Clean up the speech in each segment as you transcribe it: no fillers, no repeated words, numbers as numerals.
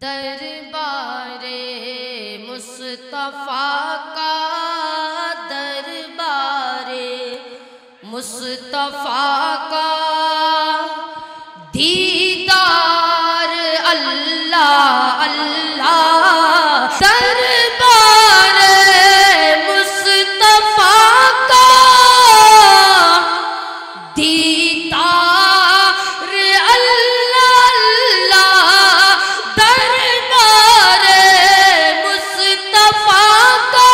दरबारे मुस्तफ़ा का, दरबारे मुस्तफ़ा का दीदार अल्लाह अल्लाह। दरबारे मुस्तफ़ा का दीदार अल्लाह अल्लाह। दरबारे मुस्तफ़ा का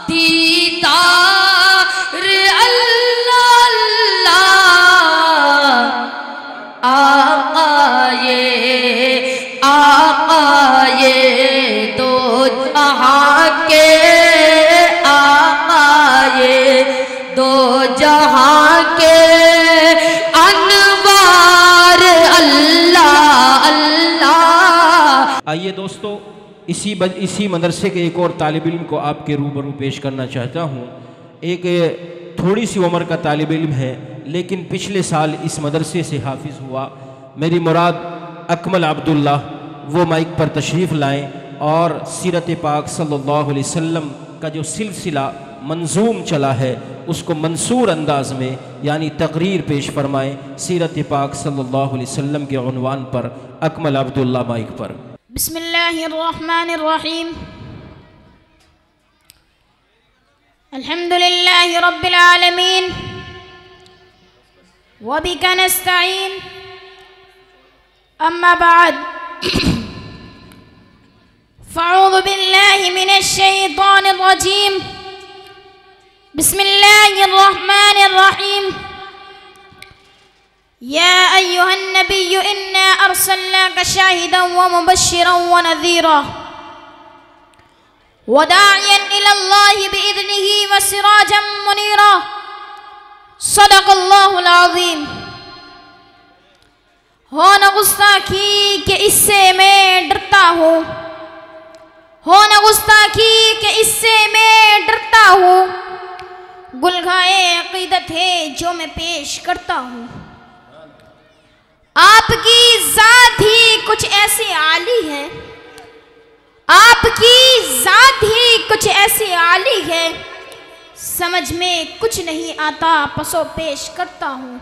दीदार अल्लाह अल्लाह। आए दो जहां के, आए दो जहां के अनवार अल्लाह अल्लाह। आइए दोस्तों, इसी मदरसे के एक और तालिब इल्म को आपके रूबरू पेश करना चाहता हूँ। एक थोड़ी सी उम्र का तालिब इल्म है, लेकिन पिछले साल इस मदरसे से हाफिज़ हुआ। मेरी मुराद अकमल अब्दुल्ला, वो माइक पर तशरीफ़ लाएं और सीरत पाक सल्लल्लाहु अलैहि वसल्लम का जो सिलसिला मंजूम चला है उसको मंसूर अंदाज में यानी तकरीर पेश फरमाएं सीरत पाक सल्लल्लाहु अलैहि वसल्लम के उन्वान पर। अकमल अब्दुल्ला माइक पर। बिस्मिल्लाहिर्रहमानिर्रहीम। अल्हम्दुलिल्लाहि रब्बिल आलमीन व बिका नस्तईन, अम्मा बाद। फ़अऊज़ु बिल्लाहि मिनश शैतानिर रजीम। बिस्मिल्लाहिर्रहमानिर्रहीम। या अय्युहन नबिय्यु इन्ना अर्सलनाका शाहिदन व मुबश्शिरन व नज़ीरा व दाइयन इलल्लाहि बिइज़निही व सिराजन मुनीरा। सदक़ल्लाहुल अज़ीम। हो न गुस्ताखी के इससे मैं डरता हूँ, हो न गुस्ताखी के इससे मैं डरता हूँ। गुलगाए अक़ीदत है जो मैं पेश करता हूँ। आपकी ज़ात ही कुछ ऐसी आली है, आपकी ज़ात ही कुछ ऐसी आली है, समझ में कुछ नहीं आता पसो पेश करता हूँ।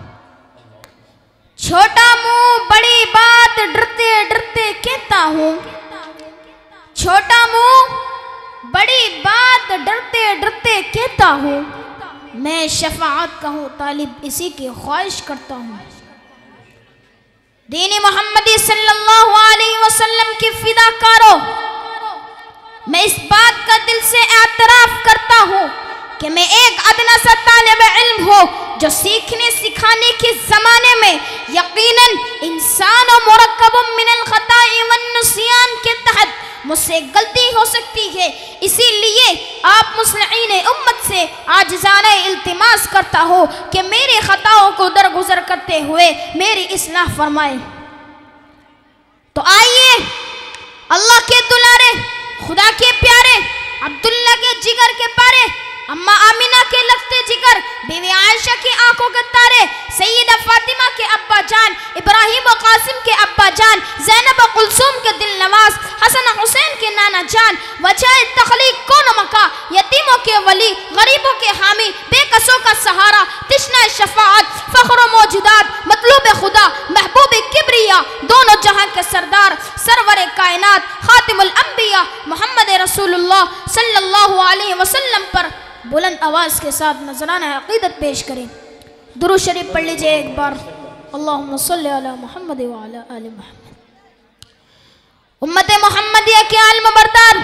छोटा मुंह बड़ी बात डरते डरते कहता हूँ, छोटा मुंह बड़ी बात डरते डरते कहता हूँ। मैं शफाअत का हूँ तालिब, इसी की ख्वाहिश करता हूँ। दीन मोहम्मदी सल्लल्लाहु अलैहि वसल्लम की फिदाकारों, मैं इस बात का दिल से एतराफ़ करता हूँ कि मैं एक अदना सा तालिब इल्म हो जो सीखने सिखाने के ज़माने में यकीनन इंसान और मुरक्कबुम मिनल ख़ताई वन निस्यान के तहत मुझसे गलती हो सकती है। इसीलिए आप मुस्लिमीन उम्मत से आजिज़ाना इल्तिमास करता हो कि मेरे ख़ताओं को दरगुजर करते हुए मेरी इस्लाह फरमाए। तो आइए अल्लाह के दुलारे, खुदा के प्यारे, अब्दुल्ला के जिगर के पारे, अम्मा आमिना के लगते जिगर, बीवी आयशा की आंखों के तारे, सैयदा फातिमा के अब्बा जान, इब्राहिम व कासिम के अब्बा जान, ज़ैनब व कुलसूम के दिल नवाज, हसन हुसैन के नाना जान, वजह तखलीक कौन मका, यतीमों के वली, गरीबों के हामी, बेकसों का सहारा, तिश्ना शफाअत, फ़ख्र मौजूदात, मतलूब खुदा, महबूब किब्रिया, दोनों जहां के सरदार, सरवर कायनात, खातिमुल अंबिया मोहम्मद रसूलुल्लाह सल्लल्लाहु अलैहि वसल्लम पर बुलंद आवाज़ के साथ नजराना अक़ीदत पेश करें। दुरूद शरीफ पढ़ लीजिए एक बार। अल्लाहुम्मा सल्ली अला मुहम्मद व अला आलि मुहम्मद। उम्मत मुहम्मदिया के आलम बरदार,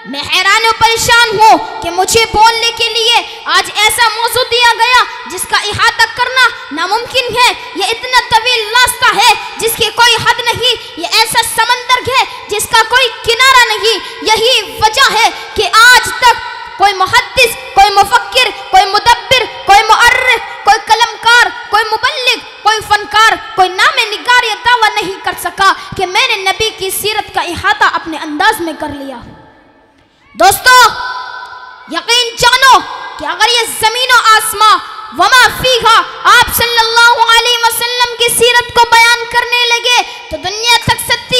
मैं हैरान व परेशान हूँ कि मुझे बोलने के लिए आज ऐसा मौजू दिया गया जिसका इहाता करना नामुमकिन है। ये इतना तवील रास्ता है जिसकी कोई हद नहीं, ये ऐसा समंदर है जिसका कोई किनारा नहीं। यही वजह है कि आज तक कोई मुहद्दिस, कोई मुफक्किर, कोई मुदब्बिर, कोई मुअर्रिख, कोई कलमकार, कोई मुबल्लिग, कोई फनकार, कोई नामे निगार या दावा नहीं कर सका कि मैंने नबी की सीरत का इहाता अपने अंदाज में कर लिया। दोस्तों, यकीन जानो कि अगर ये ज़मीन और आसमां वमा फीहा आप सल्लल्लाहु अलैहि वसल्लम की सीरत को बयान करने लगे तो दुनिया तक सत्य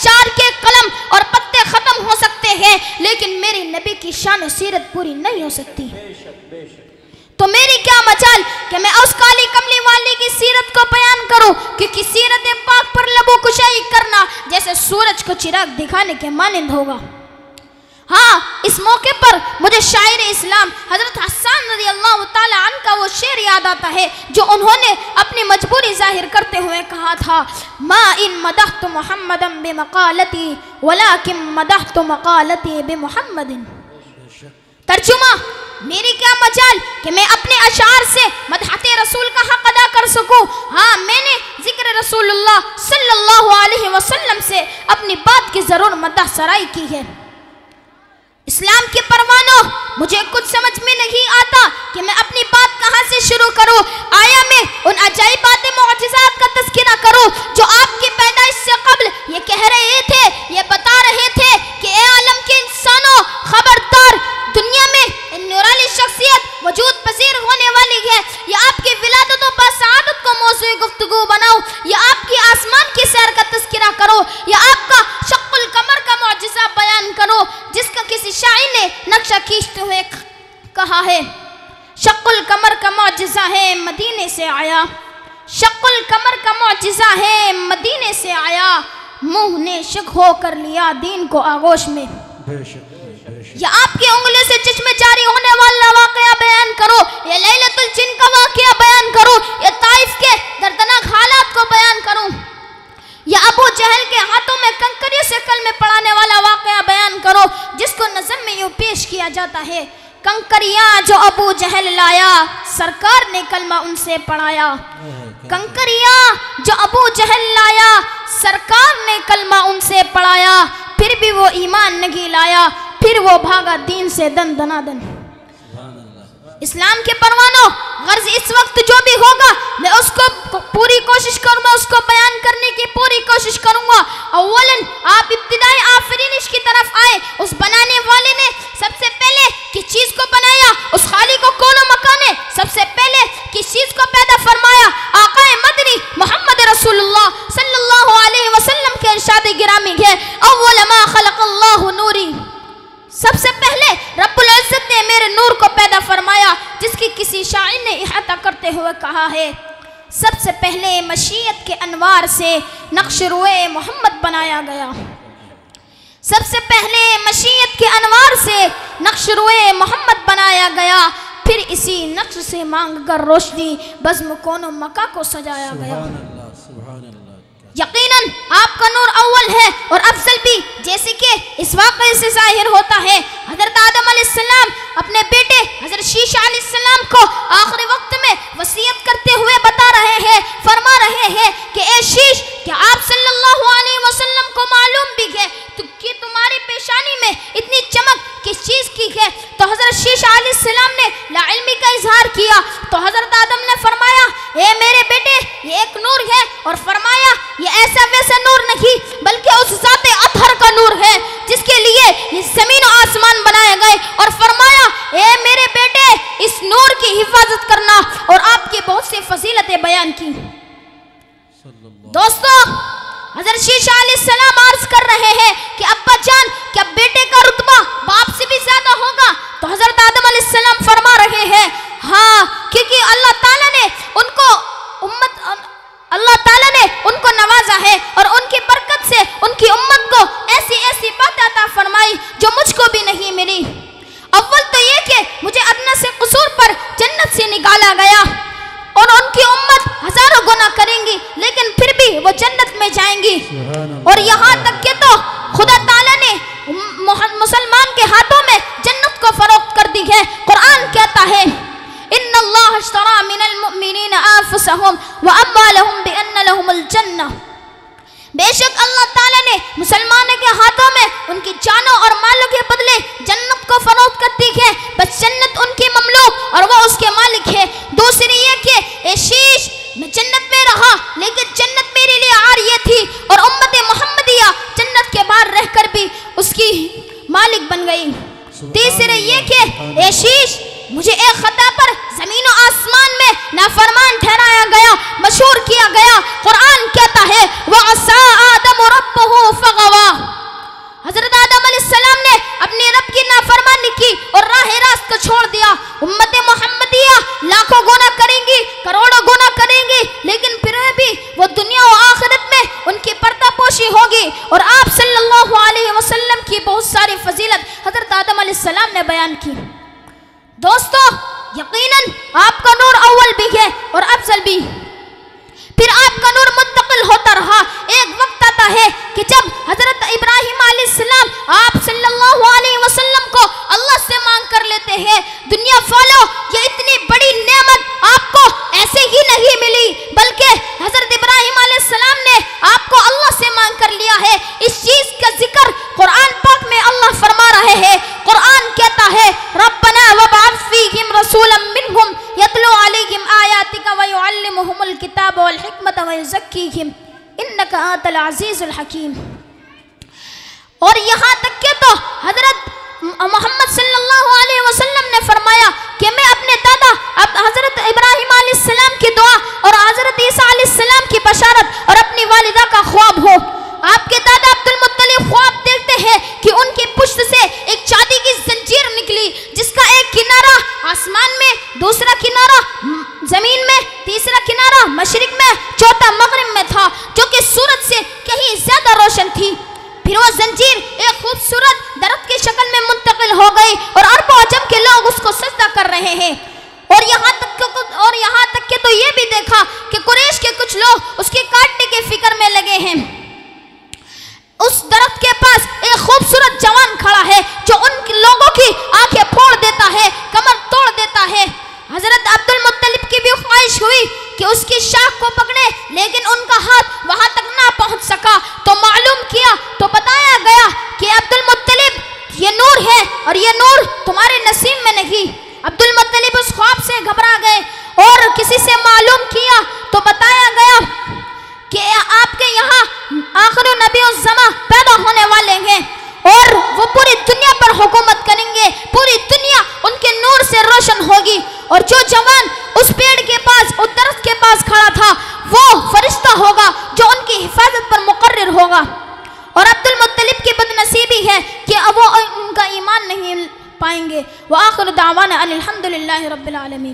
अशार के कलम और पत्ते खत्म हो सकते हैं, लेकिन मेरी नबी की शान सीरत पूरी नहीं हो सकती। तो मेरी क्या मजाल कि मैं उस काली कमली वाली की सीरत को बयान करूं, क्योंकि सीरत पाक पर लबो कुशाई करना जैसे सूरज को चिराग दिखाने के मानिंद होगा। हाँ, इस मौके पर मुझे शायर इस्लाम हजरत हसन रज़ी अल्लाह ताला अन्हु का वो शेर याद आता है जो उन्होंने अपनी मजबूरी जाहिर करते हुए कहा था, मा इन मदहतु मुहम्मदन बिमक़ालती वलाकिन मदहतु मक़ालती बिमुहम्मदिन। तर्जुमा, मेरी क्या मजाल कि मैं अपने अशार से मदहते रसूल का हक अदा कर सकूं। हाँ, मैंने जिक्र रसूलुल्लाह सल्लल्लाहु अलैहि वसल्लम से अपनी बात की जरूर मदह सराई की है। इस्लाम के परवानों, मुझे कुछ समझ में नहीं आता कि मैं अपनी बात कहाँ से शुरू करूं। आया मैं उन अजाइबात मुअजिज़ात का तज़किरा करूं जो आपकी पैदाइश से कब्ल ये कह रहे थे, ये बता रहे थे कि ए आलम के इंसानों, खबरदार, दुनिया में नूरानी शख्सियत वजूद पजीर होने वाली है। या आपकी विलादत और बासआदत को मौज़ू गुफ्तगू बनाओ, या आपकी आसमान की सैर का तज़किरा करो, या आपका शक्कुल कमर का मुअजिज़ा बयान करो जिसका किसी शायर ने नक्शा खींचते हुए कहा है, शक्कुल कमर का मुअजिज़ा है मदीने से आया, शक्कुल कमर का मुअजिज़ा है मदीने से आया, मुंह ने शक हो कर लिया दीन को आगोश में। या आपकी उंगली से जिस्म जारी होने वाला वाकया बयान करो, या लैलतुल जिन का वाकया बयान करो, या ताइफ के दर्दनाक हालात को बयान करूं, या अबू जहल के हाथों में कंकरियों से कलमे पढ़ाने वाला वाकया बयान करो जिसको नज़म में यूं पेश किया जाता है, कंकरियां जो अबू जहल लाया सरकार ने कलमा उनसे पढ़ाया, कंकरियां जो अबू जहल लाया सरकार ने कलमा उनसे पढ़ाया, फिर भी वो ईमान नहीं लाया, फिर वो भागा दीन से दन दनादन। इस्लाम के परवानों, गर्ज इस वक्त जो भी होगा मैं उसको पूरी कोशिश करूंगा, उसको बयान करने की पूरी कोशिश करूंगा। अव्वलन आप इब्तिदाई आफरीनिश की तरफ आए। उस बनाने वाले ने सबसे पहले किस चीज को बनाया, उस खाली को कौन मकान ने सबसे पहले किस चीज को पैदा फरमाया, आकाए मदनी मोहम्मद रसूलुल्लाह सल्लल्लाहु अलैहि वसल्लम के इरशाद गिरामी है, अव्वल मा खलक़ल्लाहु नूरी, सबसे पहले रब्बुल इज्जत ने मेरे नूर को पैदा फरमाया, जिसकी किसी शायर ने इहाता करते हुए कहा है, सबसे पहले मशीयत के अनवार से नक्श रुए मोहम्मद बनाया गया, सबसे पहले मशीयत के अनवार से नक्श रुए मोहम्मद बनाया गया, फिर इसी नक्श से मांग कर रोशनी बज़्म कोनो मक्का को सजाया गया। यकीनन आपका नूर अव्वल है और अफजल भी, जैसे कि इस वाक़े से जाहिर होता है। हज़रत आदम अलैहिस्सलाम अपने बेटे हज़रत शीशा अलैहिस्सलाम को आखिरी वक्त में वसीयत करते हुए बता रहे हैं, फरमा रहे हैं कि ए शीश, क्या आप सल्लल्लाहु अलैहि वसल्लम को मालूम भी है कि तुम्हारी पेशानी में इतनी चमक किस चीज़ की है? तो हज़रत शीशा अलैहिस्सलाम ने लाइल्मी का इजहार किया, तो हज़रत आदम ने फरमाया, ए मेरे बेटे, ये एक नूर है, और फरमाया ये ऐसा वैसा नूर नहीं बल्कि उस ज़ाते अतहर का नूर है जिसके लिए ये ज़मीन और आसमान बनाए गए, और फरमाया ए मेरे बेटे, इस नूर की हिफाजत करना, और आपकी बहुत सी फजीलतें बयान की। दोस्तों, हज़रत शीशा अलैहिस्सलाम अर्ज कर रहे हैं कि अब्बा जान, क्या बेटे का रुतबा बाप से भी ज्यादा होगा? तो हज़रत आदम अलैहिस्सलाम फरमा रहे हैं, हाँ, क्योंकि अल्लाह ताला ने उनको नवाजा है और उनकी बरकत से उनकी उम्मत को ऐसी ऐसी बातें अता फरमाई जो मुझको भी नहीं मिली। अव्वल तो ये कि मुझे अदना से कसूर पर जन्नत से निकाला गया, और उनकी उम्मत हजारों गुनाह करेंगी लेकिन फिर भी वो जन्नत में जाएंगी। और यहाँ तक कि तो खुदा ताला ने मुसलमान के हाथों में जन्नत को फरोख्त कर दी है। कुरान कहता है, इन्नल्लाह अश्तरा मिनल मुमिनीना अनफुसहुम व अम्वालहुम बिअन्न लहुमुल जन्नह, बेशक अल्लाह ताला ने मुसलमानों के हाथों में उनकी जानों और मालों के बदले जन्नत को फरोख्त कर दी है। बस जन्नत उनकी ममलूक और वो उसके मालिक है। दूसरी ये कि ए शीश, मैं जन्नत में रहा लेकिन जन्नत मेरे लिए आरिया थी, और उम्मत मोहम्मदिया जन्नत के बाहर रहकर भी उसकी मालिक बन गई। तीसरे ये कि ए शीश, मुझे एक खता पर जमीन और आसमान में नाफरमान ठहराया गया, मशहूर किया गया। कुरान कहता है, वअसा आदम रब्बहु फगवा, बयान की। दोस्तों, यकीनन आपका नूर अव्वल भी है और अफजल भी, फिर आपका नूर मुंतकिल होता रहा। एक वक्त आता है कि जब हजरत इब्राहिम अलैहिस्सलाम आप सल्लल्लाहु अलैहि वसल्लम को अल्लाह से मांग कर लेते हैं। दुनिया वालों, ये इतनी बड़ी नेमत आपको ऐसे ही नहीं मिली, बल्कि हजरत इब्राहिम अलैहिस्सलाम ने आपको अल्लाह से मांग कर लिया है। इस चीज का जिक्र कुरान पाक में अल्लाह फरमा रहे हैं। कुरान कहता है, रब्बना वबअथ फीहिम रसूलन मिनहुम यतलू अलैहिम आयातिका व युअल्लिमुहुमुल किताब वल हिकमत व युज़क्कीहिम इन्नका अंतल अज़ीज़ुल हकीम। और यहाँ तक के तो हजरत मोहम्मद सल्लल्लाहु अलैहि वसल्लम ने फरमाया कि मैं अपने दादा हजरत इब्राहिम अलैहिस्सलाम की दुआ और हजरत ईसा अलैहिस्सलाम की बशारत और अपनी वालिदा का ख्वाब हो। आपके दादा अब्दुल मुत्तलिब ख्वाब देखते हैं कि उनकी पुश्त से एक चांदी की जंजीर निकली, जिसका एक किनारा आसमान में, दूसरा किनारा जमीन में, तीसरा किनारा मशरिक में, चौथा मगरिब में था, जो कि सूरज से कहीं ज्यादा रोशन थी। फिर वो जंजीर एक खूबसूरत दरख्त की शक्ल में मुंतकिल हो गई और अरब अजम के लोग उसको सजदा कर रहे हैं। और यहाँ तक के तो ये भी देखा कि कुरैश के कुछ लोग उसके काटने के फिक्र में लगे हैं। उस दरख्त के पास एक खूबसूरत जवान खड़ा है जो उन लोगों की आंखें फोड़ देता है, कमर तोड़ देता है। हजरत अब्दुल मुत्तलिब की भी ख्वाहिश हुई कि उसकी शाख को पकड़े, लेकिन उनका हाथ वहां तक ना पहुंच सका। तो मालूम किया तो बताया गया कि अब्दुल मुत्तलिब, ये नूर है और ये नूर तुम्हारे नसीब में नहीं। अब्दुल मुत्तलिब उस ख्वाब से घबरा गए और किसी से मालूम किया तो बताया गया कि आपके यहाँ आखिर नबी उस ज़मा पैदा होने वाले हैं और वो पूरी दुनिया पर हुकूमत करेंगे, पूरी दुनिया उनके नूर से रोशन होगी। और जो जवान उस पेड़ के पास, उस दरख्त के पास खड़ा था, वो फरिश्ता होगा जो उनकी हिफाजत पर मुकर्रर होगा। और अब्दुल मुत्तलिब की बदनसीबी है कि वो उनका ईमान नहीं पाएंगे। व आखिर दावाना अनिल हम्दुलिल्लाहि रब्बिल आलमीन।